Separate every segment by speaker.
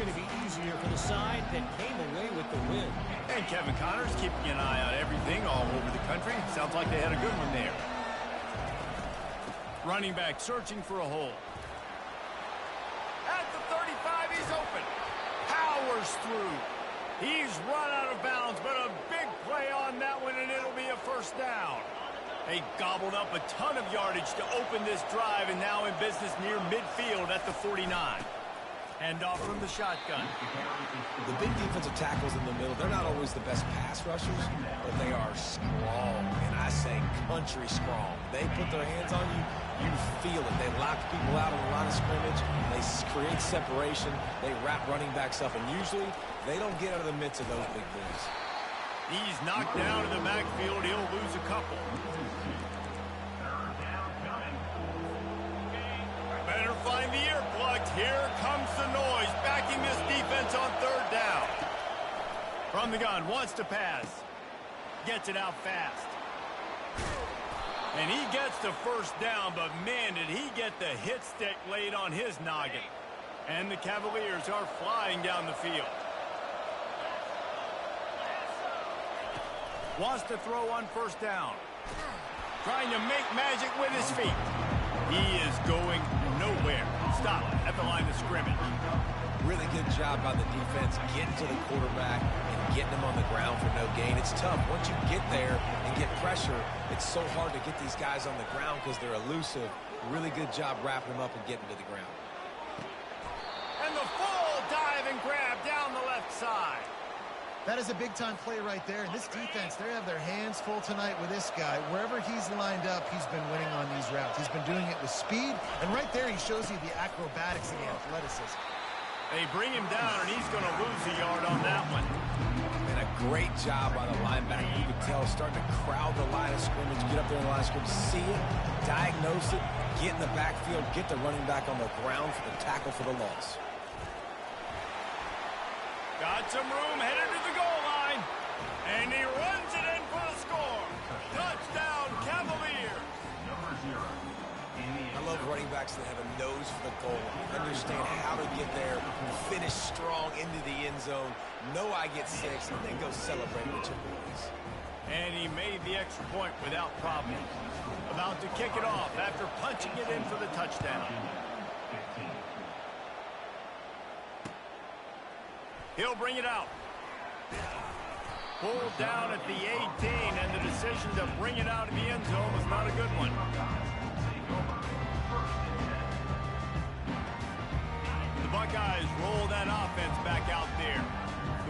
Speaker 1: going to be easier for the side that came away with the win.
Speaker 2: And Kevin Connors keeping an eye on everything all over the country. Sounds like they had a good one there. Running back searching for a hole. At the 35, he's open. Powers through. He's run out of bounds, but a big play on that one, and it'll be a first down. They gobbled up a ton of yardage to open this drive, and now in business near midfield at the 49. Hand off from the shotgun.
Speaker 3: The big defensive tackles in the middle, they're not always the best pass rushers, but they are strong, and I say country strong. They put their hands on you, you feel it. They lock people out on the line of scrimmage. They create separation. They wrap running backs up, and usually they don't get out of the midst of those big boys.
Speaker 2: He's knocked down in the backfield. He'll lose a couple. Better find the earplugs. Here comes the noise, backing this defense on third down. From the gun, wants to pass. Gets it out fast. And he gets the first down, but man, did he get the hit stick laid on his noggin. And the Cavaliers are flying down the field. Wants to throw on first down. Trying to make magic with his feet. He is going nowhere. Stop at the line of scrimmage.
Speaker 3: Really good job by the defense getting to the quarterback and getting him on the ground for no gain. It's tough. Once you get there and get pressure, it's so hard to get these guys on the ground because they're elusive. Really good job wrapping them up and getting to the ground.
Speaker 2: And the full dive and grab down the left side.
Speaker 4: That is a big-time play right there. And this defense, they have their hands full tonight with this guy. Wherever he's lined up, he's been winning on these routes. He's been doing it with speed. And right there, he shows you the acrobatics and the athleticism.
Speaker 2: They bring him down, and he's going to lose a yard on that one.
Speaker 3: And a great job by the linebacker. You can tell starting to crowd the line of scrimmage, get up there in the line of scrimmage, see it, diagnose it, get in the backfield, get the running back on the ground for the tackle for the loss.
Speaker 2: Got some room, headed to the goal line. And he runs it in for the score. Touchdown, Cavaliers.
Speaker 3: I love running backs that have a nose for the goal line. Understand how to get there, finish strong into the end zone, know I get 6, and then go celebrate with your boys.
Speaker 2: And he made the extra point without problem. About to kick it off after punching it in for the touchdown. He'll bring it out. Pulled down at the 18, and the decision to bring it out in the end zone was not a good one. The Buckeyes roll that offense back out there.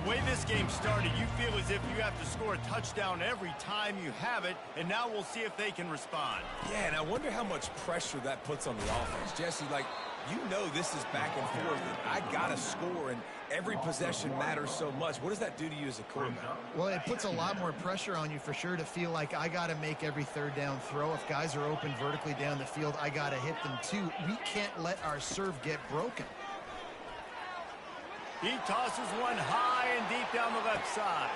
Speaker 2: The way this game started, you feel as if you have to score a touchdown every time you have it, and now we'll see if they can respond.
Speaker 3: Yeah, and I wonder how much pressure that puts on the offense. Jesse, like, you know this is back and forth. I got to score, and every possession matters so much. What does that do to you as a quarterback?
Speaker 4: Well, it puts a lot more pressure on you for sure to feel like I got to make every third down throw. If guys are open vertically down the field, I got to hit them too. We can't let our serve get broken.
Speaker 2: He tosses one high and deep down the left side.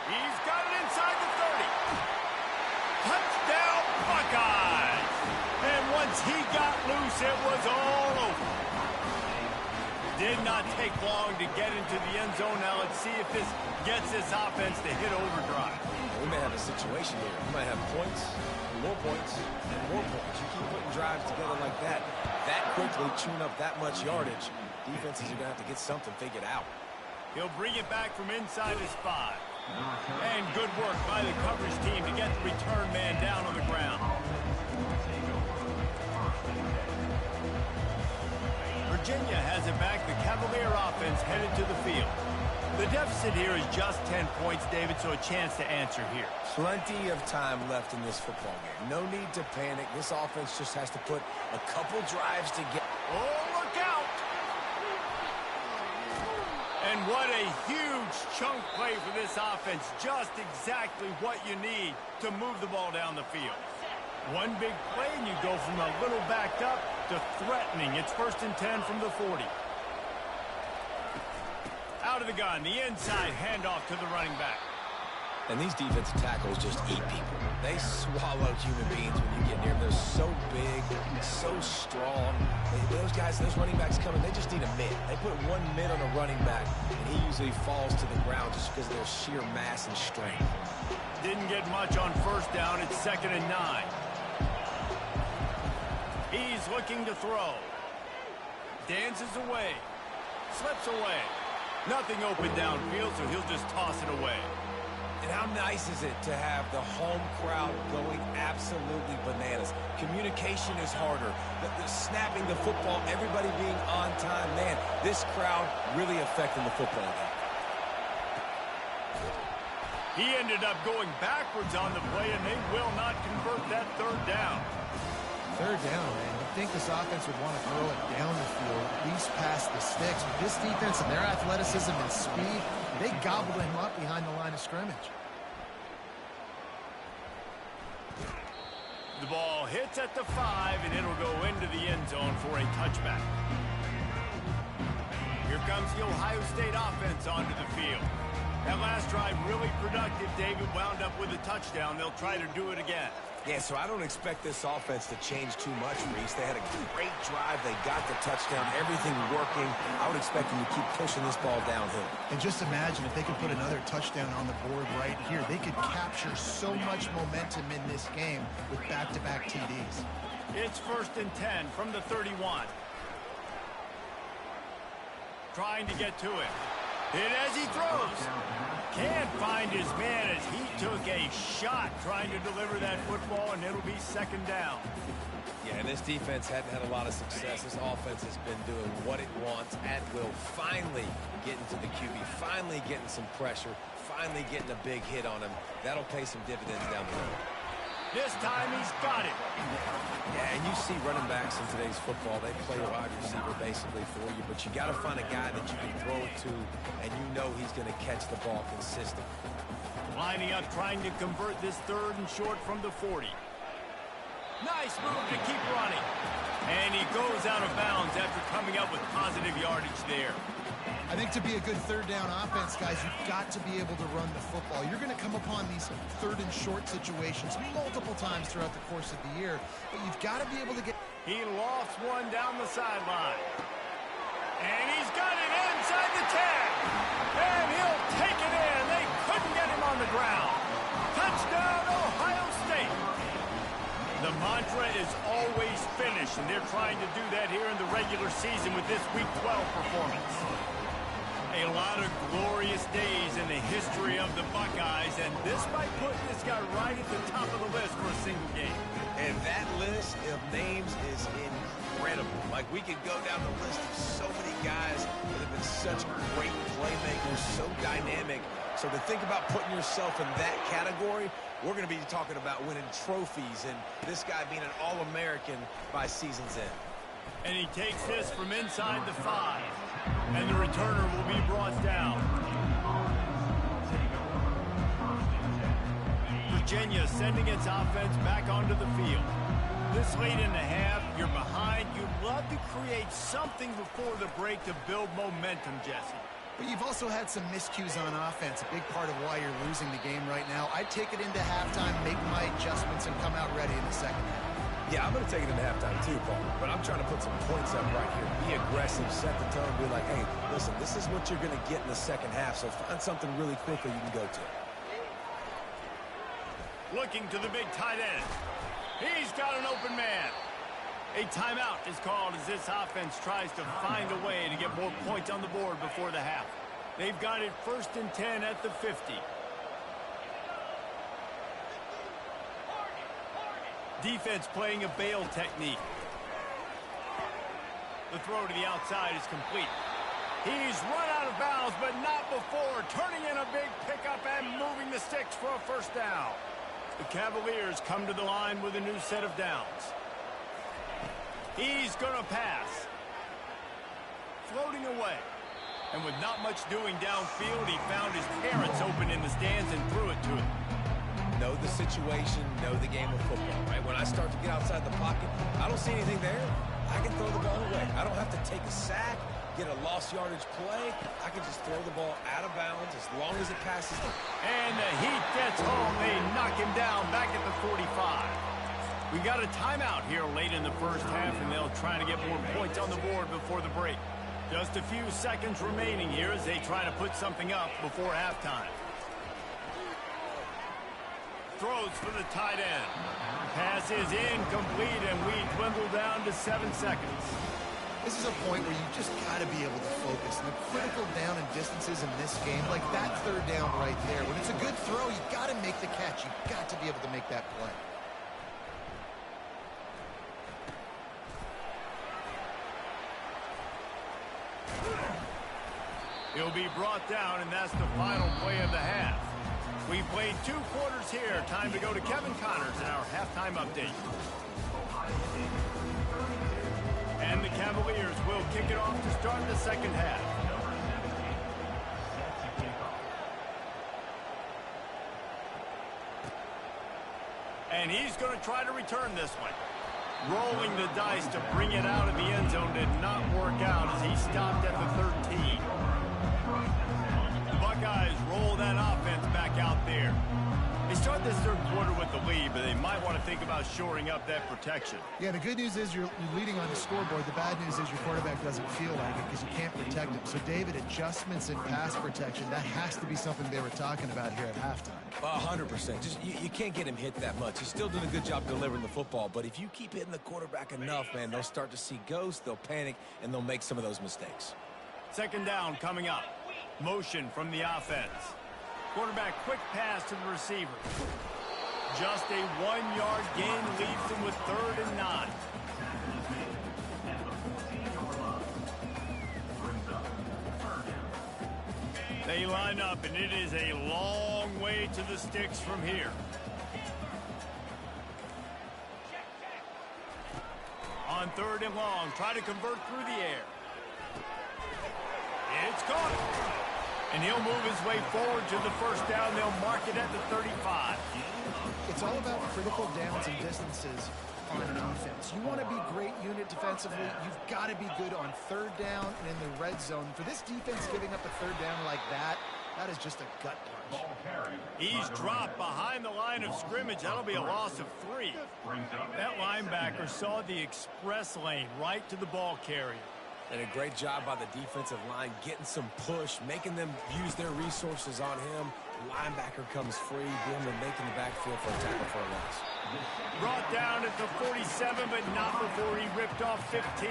Speaker 2: He's got it inside the 30. Touchdown, Buckeyes! And once he got loose, it was all over. Did not take long to get into the end zone. Now let's see if this gets this offense to hit overdrive.
Speaker 3: We may have a situation here. We might have points, and more points, and more points. You keep putting drives together like that quickly, chewing up that much yardage, defenses are going to have to get something figured out.
Speaker 2: He'll bring it back from inside his 5. And good work by the coverage team to get the return man down on the ground. Virginia has it back. The Cavalier offense headed to the field. The deficit here is just 10 points, David, so a chance to answer here.
Speaker 3: Plenty of time left in this football game. No need to panic. This offense just has to put a couple drives to get...
Speaker 2: Oh, look out! And what a huge chunk play for this offense. Just exactly what you need to move the ball down the field. One big play, and you go from a little backed up to threatening. It's 1st and 10 from the 40. Out of the gun, the inside handoff to the running back.
Speaker 3: And these defensive tackles just eat people. They swallow human beings when you get near them. They're so big, so strong. Those guys, those running backs coming, they just need a mid. They put one mid on a running back, and he usually falls to the ground just because of their sheer mass and strength.
Speaker 2: Didn't get much on first down. It's 2nd and 9. He's looking to throw. Dances away. Slips away. Nothing open downfield, so he'll just toss it away.
Speaker 3: And how nice is it to have the home crowd going absolutely bananas? Communication is harder. The snapping the football, everybody being on time. Man, this crowd really affecting the football game.
Speaker 2: He ended up going backwards on the play, and they will not convert that 3rd down.
Speaker 4: 3rd down, man. I think this offense would want to throw it down the field, at least past the sticks. With this defense and their athleticism and speed, they gobbled him up behind the line of scrimmage.
Speaker 2: The ball hits at the 5, and it'll go into the end zone for a touchback. Here comes the Ohio State offense onto the field. That last drive really productive. David wound up with a touchdown. They'll try to do it again.
Speaker 3: Yeah, so I don't expect this offense to change too much, Reese. They had a great drive. They got the touchdown. Everything working. I would expect them to keep pushing this ball downhill.
Speaker 4: And just imagine if they could put another touchdown on the board right here. They could capture so much momentum in this game with back-to-back TDs.
Speaker 2: It's 1st and 10 from the 31. Trying to get to it. Hit as he throws. Can't find his man as he took a shot trying to deliver that football, and it'll be 2nd down.
Speaker 3: Yeah, and this defense hadn't had a lot of success. This offense has been doing what it wants at will. Finally getting to the QB, finally getting some pressure, finally getting a big hit on him. That'll pay some dividends down the road.
Speaker 2: This time he's got it.
Speaker 3: Yeah, and you see running backs in today's football, they play wide receiver basically for you, but you got to find a guy that you can throw it to, and you know he's going to catch the ball consistently.
Speaker 2: Lining up, trying to convert this 3rd and short from the 40. Nice move to keep running. And he goes out of bounds after coming up with positive yardage there.
Speaker 4: I think to be a good 3rd down offense, guys, you've got to be able to run the football. You're going to come upon these 3rd and short situations multiple times throughout the course of the year, but you've got to be able to get...
Speaker 2: He lofts one down the sideline. And he's got it inside the 10. And he'll take it in. They couldn't get him on the ground. Touchdown, Ohio State. The mantra is always finish, and they're trying to do that here in the regular season with this Week 12 performance. A lot of glorious days in the history of the Buckeyes, and this might put this guy right at the top of the list for a single game.
Speaker 3: And that list of names is incredible. Like, we could go down the list of so many guys that have been such great playmakers, so dynamic. So to think about putting yourself in that category, we're going to be talking about winning trophies and this guy being an All-American by season's end.
Speaker 2: And he takes this from inside the 5. And the returner will be brought down. Virginia sending its offense back onto the field. This late in the half, you're behind. You'd love to create something before the break to build momentum, Jesse.
Speaker 4: But you've also had some miscues on offense, a big part of why you're losing the game right now. I'd take it into halftime, make my adjustments, and come out ready in the 2nd half.
Speaker 3: Yeah, I'm going to take it into halftime too, Paul. But I'm trying to put some points up right here. Be aggressive, set the tone, be like, hey, listen, this is what you're going to get in the 2nd half, so find something really quickly you can go to.
Speaker 2: Looking to the big tight end. He's got an open man. A timeout is called as this offense tries to find a way to get more points on the board before the half. They've got it 1st and 10 at the 50. Defense playing a bail technique. The throw to the outside is complete. He's run out of bounds, but not before turning in a big pickup and moving the sticks for a 1st down. The Cavaliers come to the line with a new set of downs. He's going to pass. Floating away. And with not much doing downfield, he found his parents open in the stands and threw it to him.
Speaker 3: Know the situation, know the game of football, right? When I start to get outside the pocket, I don't see anything there. I can throw the ball away. I don't have to take a sack. get a lost yardage play, I can just throw the ball out of bounds as long as it passes them.
Speaker 2: And the Heat gets home. They knock him down back at the 45. We got a timeout here late in the first half, and they'll try to get more points on the board before the break. Just a few seconds remaining here as they try to put something up before halftime. Throws for the tight end. Pass is incomplete, and we dwindle down to 7 seconds.
Speaker 4: This is a point where you just got to be able to focus. And the critical down and distances in this game, like that third down right there, when it's a good throw, you got to make the catch. You got to be able to make that play.
Speaker 2: He'll be brought down, and that's the final play of the half. We played 2 quarters here. Time to go to Kevin Connors in our halftime update. And the Cavaliers will kick it off to start the second half. And he's going to try to return this one. Rolling the dice to bring it out of the end zone did not work out as he stopped at the 13. The Buckeyes roll that offense back out there. They start this third quarter with the lead, but they might want to think about shoring up that protection.
Speaker 4: Yeah, the good news is you're leading on the scoreboard. The bad news is your quarterback doesn't feel like it because you can't protect him. So, David, adjustments in pass protection, that has to be something they were talking about here at halftime.
Speaker 3: 100%. Just you can't get him hit that much. He's still doing a good job delivering the football, but if you keep hitting the quarterback enough, man, they'll start to see ghosts, they'll panic, and they'll make some of those mistakes.
Speaker 2: Second down coming up. Motion from the offense. Quarterback quick pass to the receiver. Just a 1-yard gain leaves them with 3rd and 9. They line up, and it is a long way to the sticks from here. On 3rd and long, try to convert through the air. It's caught. And he'll move his way forward to the first down. They'll mark it at the 35.
Speaker 4: It's all about critical downs and distances on defense. You want to be great unit defensively. You've got to be good on 3rd down and in the red zone. For this defense giving up a 3rd down like that, that is just a gut punch.
Speaker 2: He's dropped behind the line of scrimmage. That'll be a loss of 3. That linebacker saw the express lane right to the ball carrier.
Speaker 3: And a great job by the defensive line, getting some push, making them use their resources on him. Linebacker comes free, boom, and making the backfield for a tackle for a loss.
Speaker 2: Brought down at the 47, but not before he ripped off 15.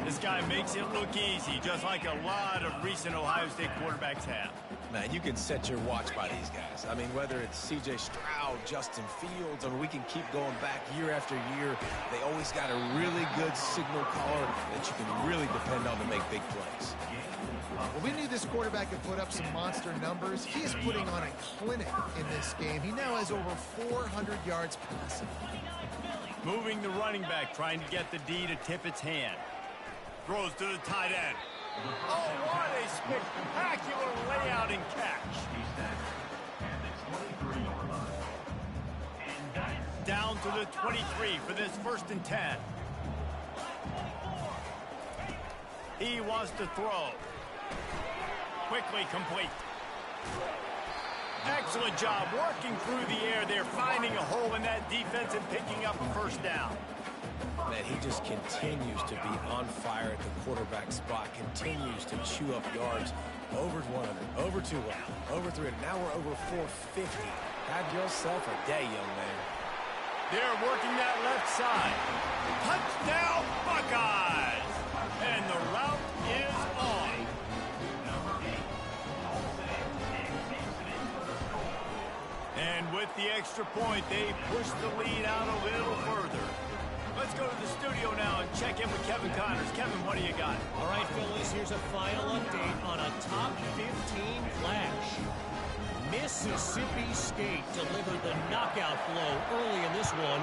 Speaker 2: This guy makes it look easy, just like a lot of recent Ohio State quarterbacks have.
Speaker 3: Man, you can set your watch by these guys. I mean, whether it's C.J. Stroud, Justin Fields, I mean, we can keep going back year after year. They always got a really good signal caller that you can really depend on to make big plays.
Speaker 4: Well, we knew this quarterback could put up some monster numbers. He is putting on a clinic in this game. He now has over 400 yards passing.
Speaker 2: Moving the running back, trying to get the D to tip its hand. Throws to the tight end. Oh, what a spectacular layout and catch. Down to the 23 for this 1st and 10. He wants to throw. Quickly complete. Excellent job working through the air. They're finding a hole in that defense and picking up a 1st down.
Speaker 3: Man, he just continues to be on fire at the quarterback spot, continues to chew up yards. Over 100, over 200, over 300. Now we're over 450. Have yourself a day, young man.
Speaker 2: They're working that left side. Touchdown, Buckeyes! And the route is on. And with the extra point, they push the lead out a little further. Let's go to the studio now and check in with Kevin Connors. Kevin, what do you got?
Speaker 1: All right, Phyllis, here's a final update on a top 15 flash. Mississippi State delivered the knockout blow early in this one,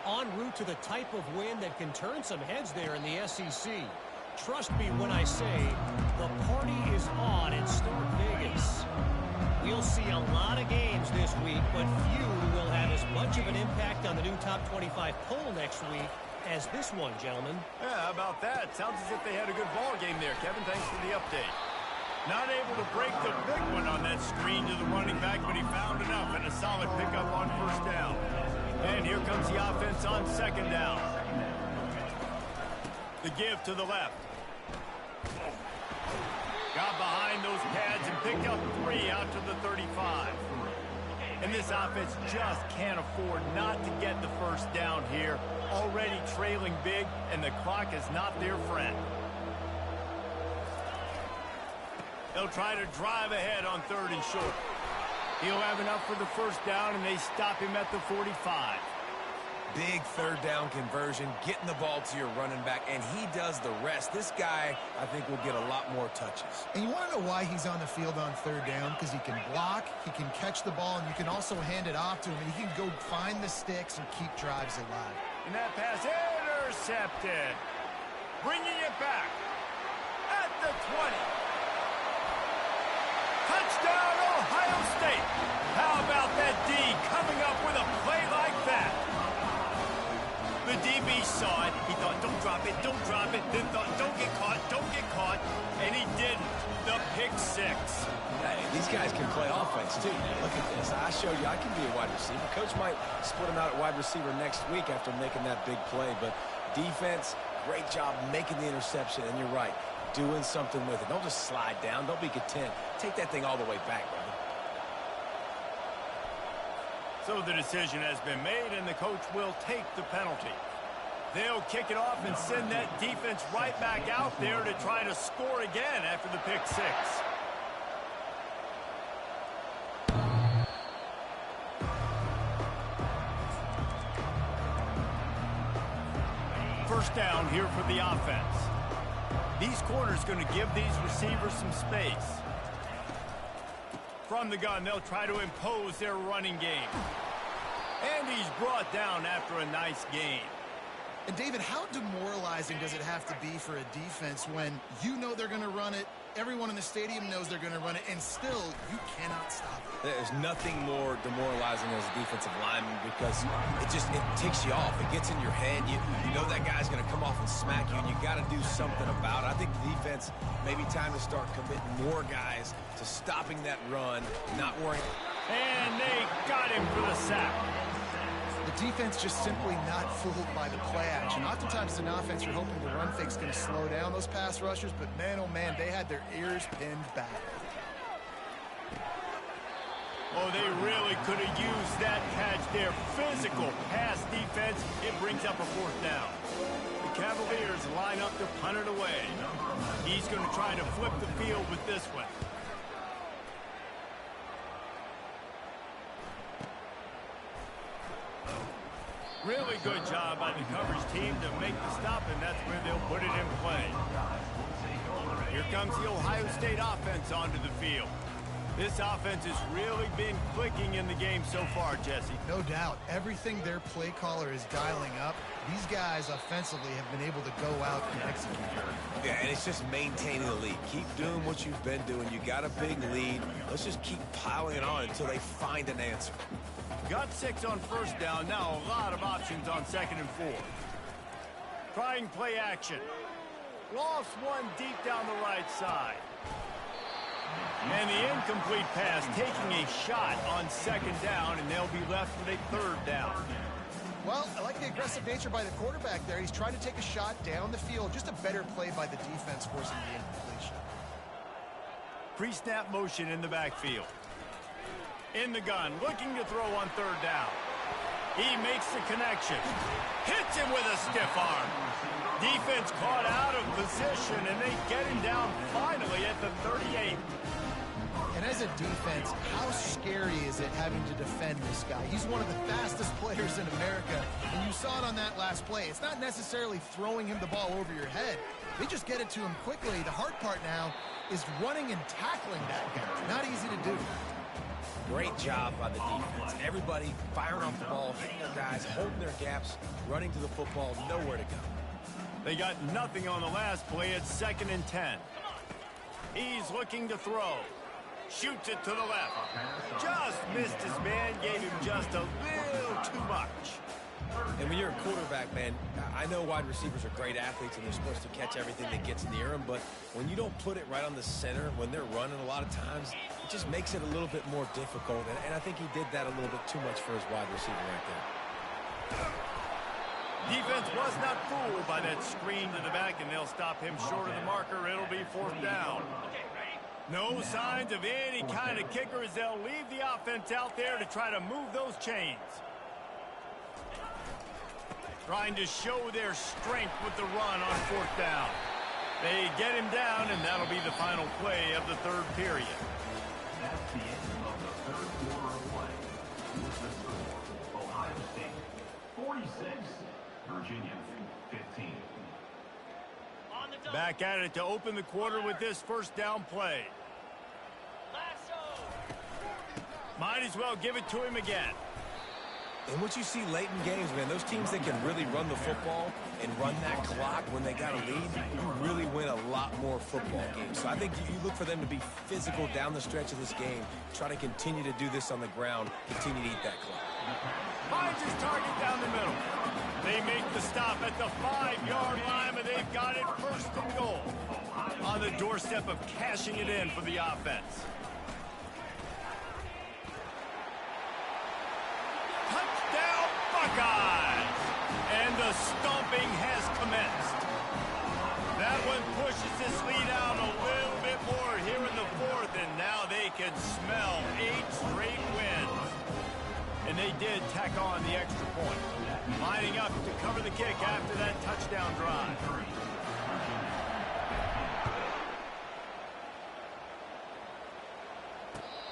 Speaker 1: en route to the type of win that can turn some heads there in the SEC. Trust me when I say the party is on in Stark Vegas. We'll see a lot of games this week, but few will have as much of an impact on the new top 25 poll next week as this one, gentlemen.
Speaker 2: Yeah, how about that? Sounds as if they had a good ball game there, Kevin. Thanks for the update. Not able to break the big one on that screen to the running back, but he found enough and a solid pickup on first down. And here comes the offense on second down. The give to the left. Got behind those pads and picked up 3 out to the 35. And this offense just can't afford not to get the first down here. Already trailing big, and the clock is not their friend. They'll try to drive ahead on 3rd and short. He'll have enough for the first down, and they stop him at the 45.
Speaker 3: Big 3rd down conversion, getting the ball to your running back, and he does the rest. This guy, I think, will get a lot more touches.
Speaker 4: And you want to know why he's on the field on 3rd down? Because he can block, he can catch the ball, and you can also hand it off to him, and he can go find the sticks and keep drives alive.
Speaker 2: And that pass intercepted. Bringing it back at the 20. Touchdown, Ohio State. How about that D coming up with a play like that? The DB saw it. He thought, don't drop it, don't drop it. Then thought, don't get caught. And he didn't. The pick 6.
Speaker 3: Hey, these guys can play offense, too. Look at this. I showed you I can be a wide receiver. Coach might split him out at wide receiver next week after making that big play. But defense, great job making the interception. And you're right, doing something with it. Don't just slide down. Don't be content. Take that thing all the way back, brother.
Speaker 2: So the decision has been made, and the coach will take the penalty. They'll kick it off and send that defense right back out there to try to score again after the pick 6. First down here for the offense. These corners going to give these receivers some space. From the gun, they'll try to impose their running game. And he's brought down after a nice gain.
Speaker 4: And, David, how demoralizing does it have to be for a defense when you know they're going to run it, everyone in the stadium knows they're going to run it, and still you cannot stop it?
Speaker 3: There's nothing more demoralizing as a defensive lineman because it takes you off. It gets in your head. You know that guy's going to come off and smack you, and you got to do something about it. I think the defense, maybe time to start committing more guys to stopping that run, not worrying.
Speaker 2: And they got him for the sack.
Speaker 4: The defense just simply not fooled by the play action. Oftentimes, as an offense, you're hoping the run fake's going to slow down those pass rushers, but man, oh man, they had their ears pinned back.
Speaker 2: Oh, they really could have used that catch there. Physical pass defense. It brings up a 4th down. The Cavaliers line up to punt it away. He's going to try to flip the field with this one. Really good job by the coverage team to make the stop, and that's where they'll put it in play. Here comes the Ohio State offense onto the field. This offense has really been clicking in the game so far, Jesse.
Speaker 4: No doubt. Everything their play caller is dialing up, these guys offensively have been able to go out and execute.
Speaker 3: Yeah, and it's just maintaining the lead. Keep doing what you've been doing. You got a big lead. Let's just keep piling it on until they find an answer.
Speaker 2: Got 6 on first down. Now a lot of options on 2nd and 4. Trying play action. Lost one deep down the right side. And the incomplete pass taking a shot on 2nd down, and they'll be left with a 3rd down.
Speaker 4: Well, I like the aggressive nature by the quarterback there. He's trying to take a shot down the field. Just a better play by the defense forcing the incompletion.
Speaker 2: Pre-snap motion in the backfield. In the gun, looking to throw on 3rd down. He makes the connection. Hits him with a stiff arm. Defense caught out of position, and they get him down finally at the 38.
Speaker 4: And as a defense, how scary is it having to defend this guy? He's one of the fastest players in America, and you saw it on that last play. It's not necessarily throwing him the ball over your head. They just get it to him quickly. The hard part now is running and tackling that guy. Not easy to do.
Speaker 3: Great job by the defense. Everybody firing off the ball, hitting their guys, holding their gaps, running to the football, nowhere to go.
Speaker 2: They got nothing on the last play. It's 2nd and 10. He's looking to throw. Shoots it to the left. Just missed his man. Gave him just a little too much.
Speaker 3: And when you're a quarterback, man, I know wide receivers are great athletes and they're supposed to catch everything that gets near them, but when you don't put it right on the center, when they're running a lot of times, it just makes it a little bit more difficult. And I think he did that a little bit too much for his wide receiver right there.
Speaker 2: Defense was not fooled by that screen to the back, and they'll stop him short of the marker. It'll be 4th down. No signs of any kind of kicker as they'll leave the offense out there to try to move those chains. Trying to show their strength with the run on 4th down. They get him down, and that'll be the final play of the 3rd period.
Speaker 5: That's the end of the 3rd quarter of play. With the score, Ohio State 46, Virginia 15.
Speaker 2: Back at it to open the quarter with this 1st down play. Might as well give it to him again.
Speaker 3: And what you see late in games, man, those teams that can really run the football and run that clock when they got a lead, you really win a lot more football games. So I think you look for them to be physical down the stretch of this game, try to continue to do this on the ground, continue to eat that clock.
Speaker 2: Finds his target down the middle. They make the stop at the 5-yard line, and they've got it 1st and goal. On the doorstep of cashing it in for the offense. Touchdown, Buckeyes! And the stomping has commenced. That one pushes this lead out a little bit more here in the 4th, and now they can smell 8 straight wins. And they did tack on the extra point. Lining up to cover the kick after that touchdown drive.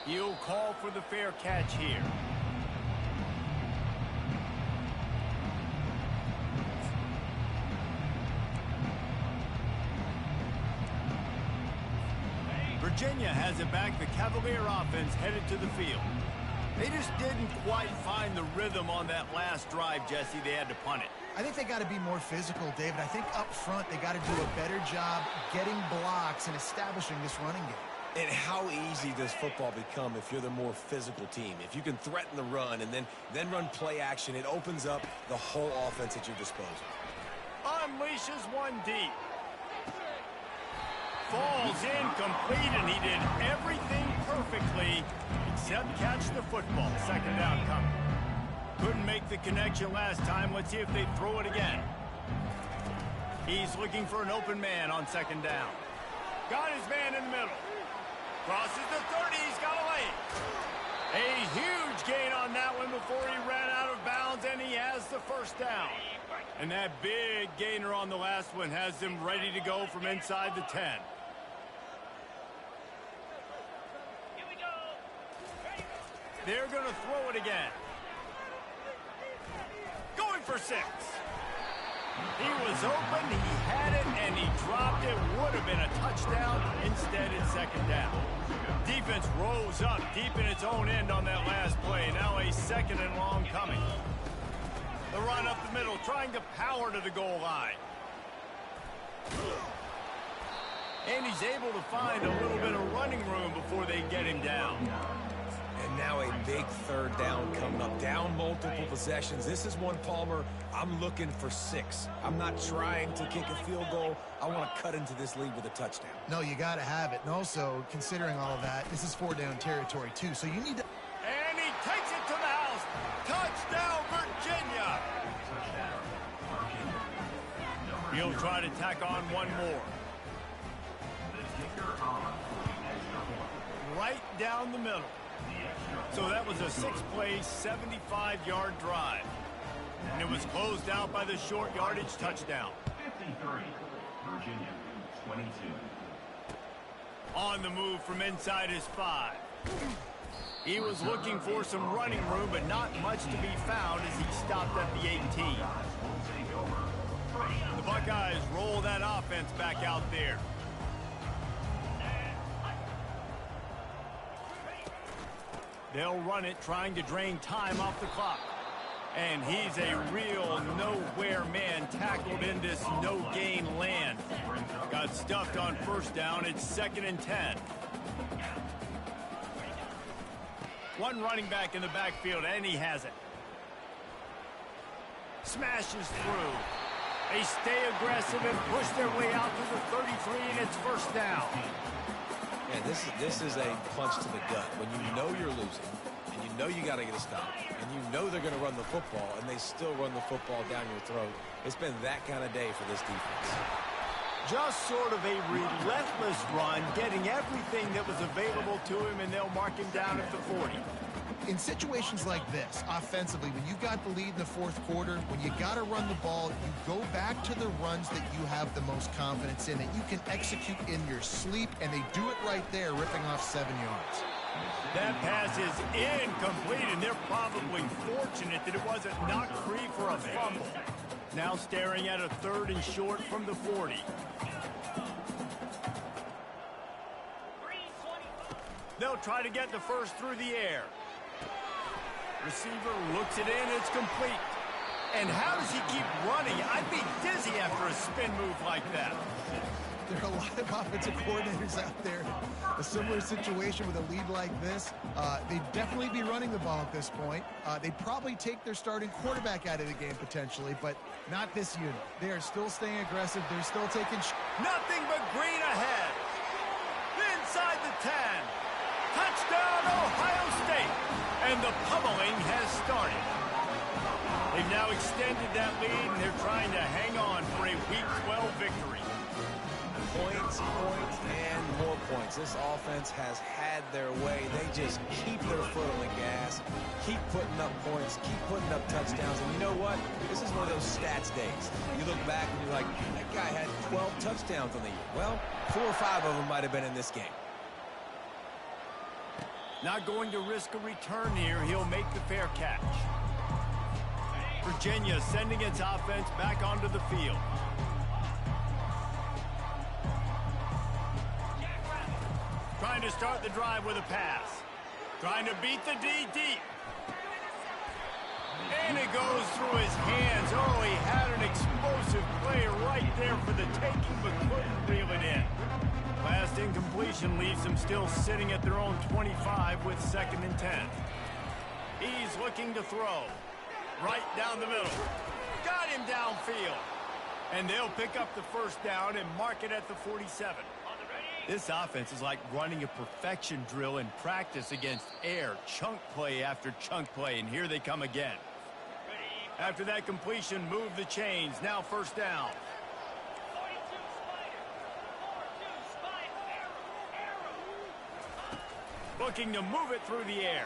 Speaker 2: He'll call for the fair catch here. Virginia has it back. The Cavalier offense headed to the field. They just didn't quite find the rhythm on that last drive, Jesse. They had to punt it.
Speaker 4: I think they got to be more physical, David. I think up front they got to do a better job getting blocks and establishing this running game.
Speaker 3: And how easy does football become if you're the more physical team? If you can threaten the run and then run play action, it opens up the whole offense at your disposal.
Speaker 2: Unleashes one deep. Falls incomplete, and he did everything perfectly except catch the football. 2nd down coming. Couldn't make the connection last time. Let's see if they throw it again. He's looking for an open man on 2nd down. Got his man in the middle. Crosses the 30. He's got a lane. A huge gain on that one before he ran out of bounds, and he has the 1st down. And that big gainer on the last one has them ready to go from inside the 10. They're going to throw it again. Going for 6. He was open, he had it, and he dropped it. Would have been a touchdown. Instead, it's 2nd down. Defense rose up deep in its own end on that last play. Now a 2nd and long coming. The run up the middle, trying to power to the goal line. And he's able to find a little bit of running room before they get him down.
Speaker 3: And now a big 3rd down coming up. Down multiple possessions. This is one, Palmer, I'm looking for 6. I'm not trying to kick a field goal. I want to cut into this lead with a touchdown.
Speaker 4: No, you got to have it. And also, considering all of that, this is 4-down territory, too. So you need to...
Speaker 2: And he takes it to the house. Touchdown, Virginia. He'll try to tack on one more. Right down the middle. So that was a 6-play, 75-yard drive. And it was closed out by the short yardage touchdown.
Speaker 5: 53, Virginia 22.
Speaker 2: On the move from inside his 5. He was looking for some running room, but not much to be found as he stopped at the 18. The Buckeyes roll that offense back out there. They'll run it, trying to drain time off the clock. And he's a real nowhere man tackled in this no-gain land. Got stuffed on 1st down. It's 2nd and 10. One running back in the backfield, and he has it. Smashes through. They stay aggressive and push their way out to the 33, and it's first down.
Speaker 3: Man, this is a punch to the gut. When you know you're losing, and you know you got to get a stop, and you know they're going to run the football, and they still run the football down your throat. It's been that kind of day for this defense.
Speaker 2: Just sort of a relentless run, getting everything that was available to him, and they'll mark him down at the 40.
Speaker 4: In situations like this, offensively, when you've got the lead in the fourth quarter, when you got to run the ball, you go back to the runs that you have the most confidence in, that you can execute in your sleep, and they do it right there, ripping off 7 yards.
Speaker 2: That pass is incomplete, and they're probably fortunate that it wasn't knocked free for a fumble. Now staring at a 3rd and short from the 40. They'll try to get the first through the air. Receiver looks it in, it's complete. And how does he keep running? I'd be dizzy after a spin move like that.
Speaker 4: There are a lot of offensive coordinators out there. A similar situation with a lead like this. They'd definitely be running the ball at this point. They'd probably take their starting quarterback out of the game potentially, but not this unit. They are still staying aggressive. They're still taking...
Speaker 2: Nothing but green ahead. Inside the 10. Touchdown, Ohio State. And the pummeling has started. They've now extended that lead, and they're trying to hang on for a Week 12 victory.
Speaker 3: Points, and more points. This offense has had their way. They just keep their foot on the gas, keep putting up points, keep putting up touchdowns. And you know what? This is one of those stats days. You look back and you're like, that guy had 12 touchdowns on the year. Well, 4 or 5 of them might have been in this game.
Speaker 2: Not going to risk a return here. He'll make the fair catch. Virginia sending its offense back onto the field. Trying to start the drive with a pass. Trying to beat the D deep. And it goes through his hands. Oh, he had an explosive play right there for the taking, but couldn't reel it in. Last incompletion leaves them still sitting at their own 25 with 2nd and 10. He's looking to throw. Right down the middle. Got him downfield. And they'll pick up the first down and mark it at the 47. This offense is like running a perfection drill in practice against air. Chunk play after chunk play, and here they come again. After that completion, move the chains. Now first down. Looking to move it through the air.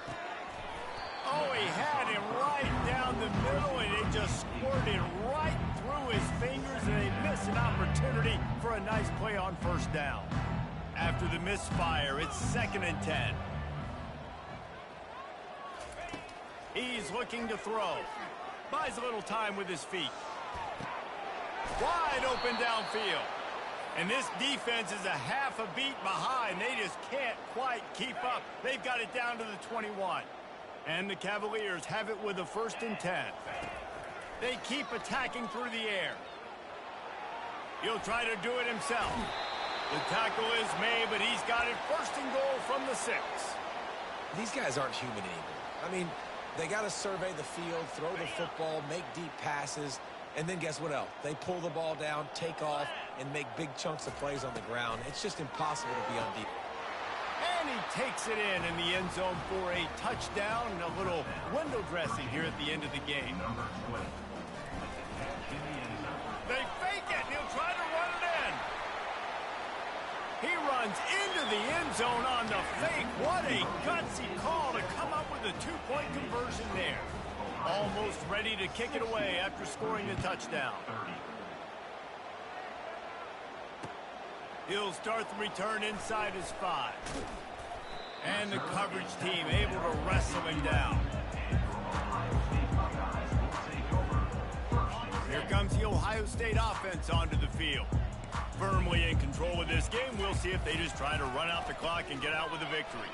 Speaker 2: Oh, he had him right down the middle, and it just squirted right through his fingers, and they miss an opportunity for a nice play on first down. After the misfire, it's 2nd and 10. He's looking to throw. Buys a little time with his feet. Wide open downfield. And this defense is a half a beat behind. They just can't quite keep up. They've got it down to the 21. And the Cavaliers have it with a 1st and 10. They keep attacking through the air. He'll try to do it himself. The tackle is made, but he's got it 1st and goal from the 6.
Speaker 3: These guys aren't human anymore. I mean, they got to survey the field, throw the football, make deep passes, and then guess what else? They pull the ball down, take off, and make big chunks of plays on the ground. It's just impossible to be on deep.
Speaker 2: And he takes it in the end zone for a touchdown and a little window dressing here at the end of the game. They fake it, and he'll try to run it in. He runs into the end zone on the fake. What a gutsy call to come up with a 2-point conversion there. Almost ready to kick it away after scoring the touchdown. He'll start the return inside his 5. And the coverage team able to wrestle him down. Here comes the Ohio State offense onto the field. Firmly in control of this game. We'll see if they just try to run out the clock and get out with a victory.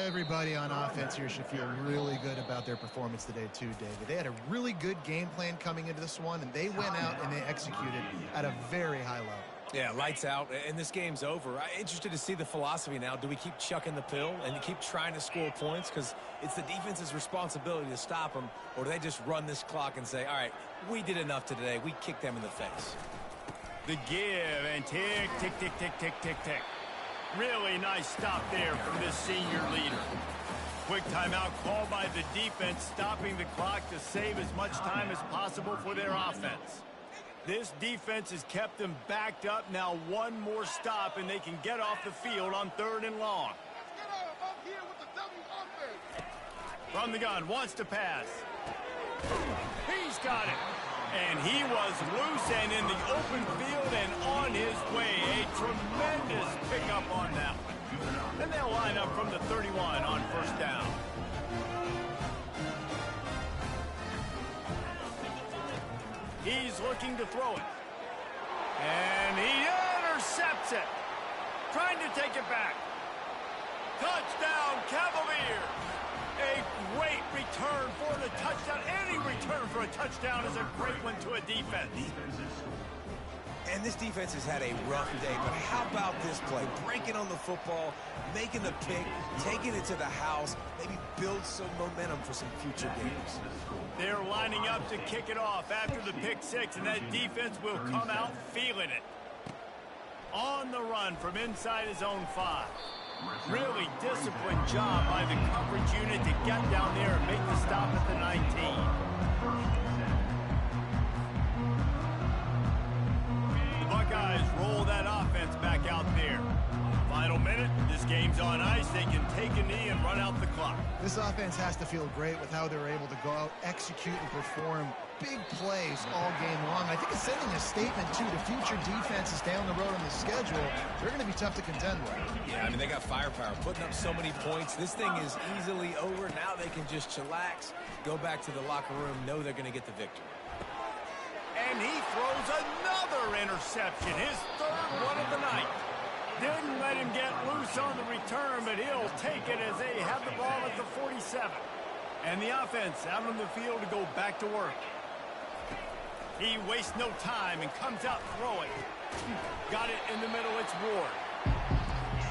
Speaker 4: Everybody on offense here should feel really good about their performance today too, David. They had a really good game plan coming into this one, and they went out and they executed at a very high level.
Speaker 3: Yeah, lights out, and this game's over. I'm interested to see the philosophy now. Do we keep chucking the pill and keep trying to score points because it's the defense's responsibility to stop them, or do they just run this clock and say, all right, we did enough today. We kicked them in the face.
Speaker 2: The give and tick, tick, tick, tick, tick, tick, tick. Really nice stop there from this senior leader. Quick timeout called by the defense, stopping the clock to save as much time as possible for their offense. This defense has kept them backed up. Now one more stop, and they can get off the field on 3rd and long. From the gun, wants to pass. He's got it. And he was loose and in the open field and on his way. A tremendous pickup on that one. And they'll line up from the 31 on 1st down. He's looking to throw it. And he intercepts it. Trying to take it back. Touchdown, Cavaliers. A great return for the touchdown. Any return for a touchdown is a great one to a defense.
Speaker 3: And this defense has had a rough day, but how about this play? Breaking on the football, making the pick, taking it to the house, maybe build some momentum for some future games.
Speaker 2: They're lining up to kick it off after the pick 6, and that defense will come out feeling it. On the run from inside his own 5. Really disciplined job by the coverage unit to get down there and make the stop at the 19. The Buckeyes roll that offense back out there. Final minute, this game's on ice. They can take a knee and run out the clock.
Speaker 4: This offense has to feel great with how they're able to go out, execute, and perform big plays all game long. I think it's sending a statement, too, to future defenses down the road on the schedule. They're going to be tough to contend with.
Speaker 3: Yeah, I mean, they got firepower, putting up so many points. This thing is easily over. Now they can just chillax, go back to the locker room, know they're going to get the victory.
Speaker 2: And he throws another interception, his 3rd one of the night. Didn't let him get loose on the return, but he'll take it as they have the ball at the 47. And the offense out on the field to go back to work. He wastes no time and comes out throwing. Got it in the middle, it's Ward.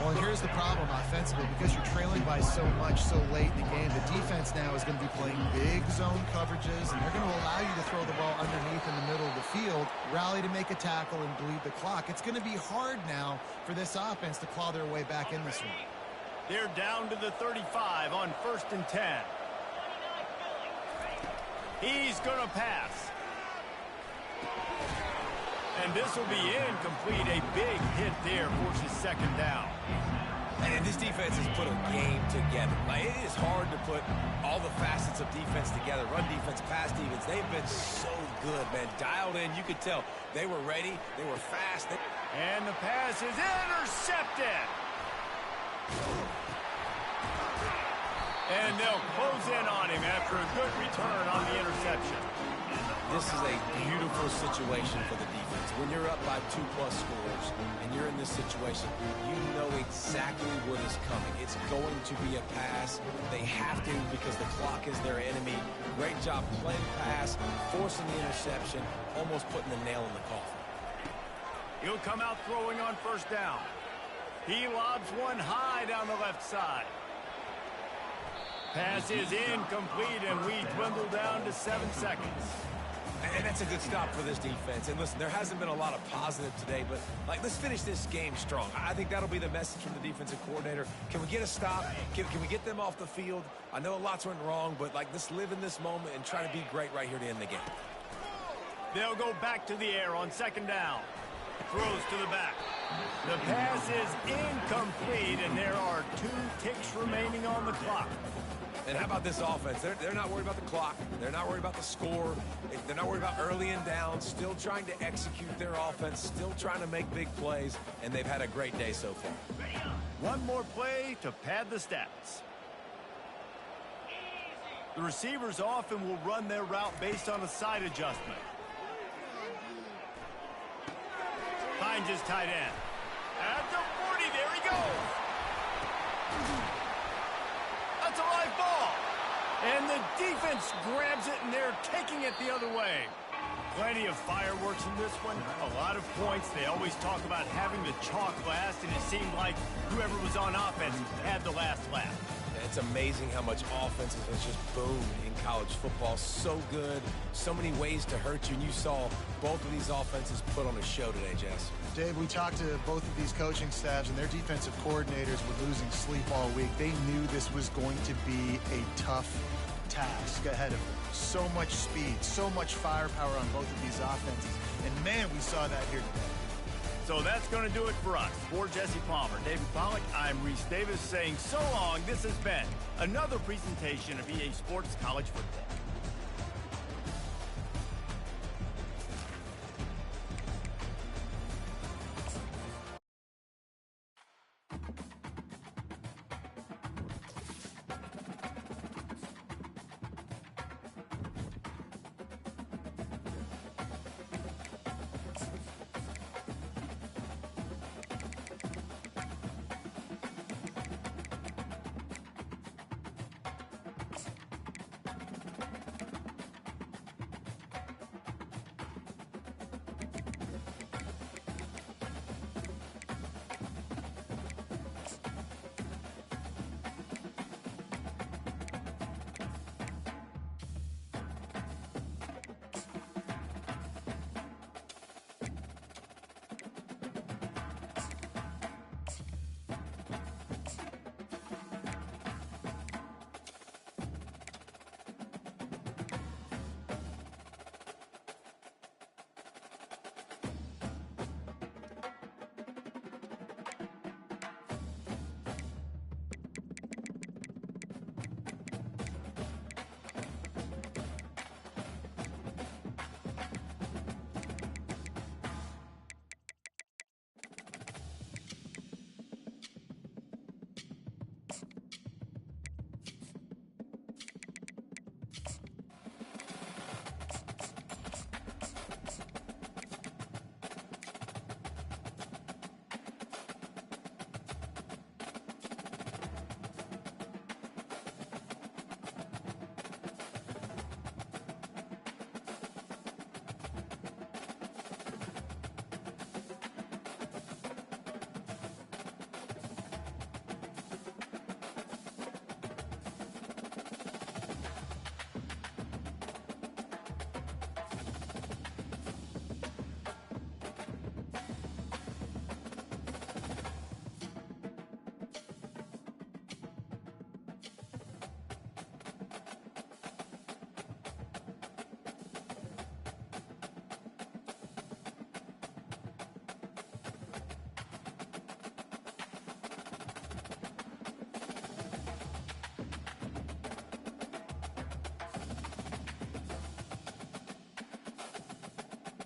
Speaker 4: Well, and here's the problem offensively. Because you're trailing by so much so late in the game, the defense now is going to be playing big zone coverages, and they're going to allow you to throw the ball underneath in the middle of the field, rally to make a tackle, and bleed the clock. It's going to be hard now for this offense to claw their way back in this one.
Speaker 2: They're down to the 35 on 1st and 10. He's going to pass. And this will be incomplete. A big hit there forces 2nd down.
Speaker 3: And this defense has put a game together. Like, it is hard to put all the facets of defense together. Run defense, pass defense. They've been so good, man. Dialed in. You could tell they were ready. They were fast.
Speaker 2: And the pass is intercepted. And they'll close in on him after a good return on the interception.
Speaker 3: This is a beautiful situation for the defense. When you're up by 2+ scores and you're in this situation, you know exactly what is coming. It's going to be a pass. They have to because the clock is their enemy. Great job playing pass, forcing the interception, almost putting the nail in the coffin.
Speaker 2: He'll come out throwing on 1st down. He lobs one high down the left side. Pass is incomplete, and we dwindle down to 7 seconds.
Speaker 3: And that's a good stop for this defense. And listen, there hasn't been a lot of positive today, but let's finish this game strong. I think that'll be the message from the defensive coordinator. Can we get a stop? Can we get them off the field? I know lots went wrong, but let's live in this moment and try to be great right here to end the game.
Speaker 2: They'll go back to the air on 2nd down. Throws to the back. The pass is incomplete, and there are 2 ticks remaining on the clock.
Speaker 3: And how about this offense? They're not worried about the clock. They're not worried about the score. They're not worried about early and down. Still trying to execute their offense. Still trying to make big plays. And they've had a great day so far.
Speaker 2: One more play to pad the stats. The receivers often will run their route based on a side adjustment. Finds his tight end. At the 40, there he goes. That's a live ball. And the defense grabs it, and they're taking it the other way. Plenty of fireworks in this one. A lot of points. They always talk about having the chalk last, and it seemed like whoever was on offense had the last laugh.
Speaker 3: It's amazing how much offenses has just boomed in college football. So good, so many ways to hurt you, and you saw both of these offenses put on a show today, Jess.
Speaker 4: Dave, we talked to both of these coaching staffs, and their defensive coordinators were losing sleep all week. They knew this was going to be a tough task ahead of them. So much speed, so much firepower on both of these offenses. And, man, we saw that here today.
Speaker 2: So that's going to do it for us. For Jesse Palmer, David Pollack, I'm Reese Davis saying so long. This has been another presentation of EA Sports College Football.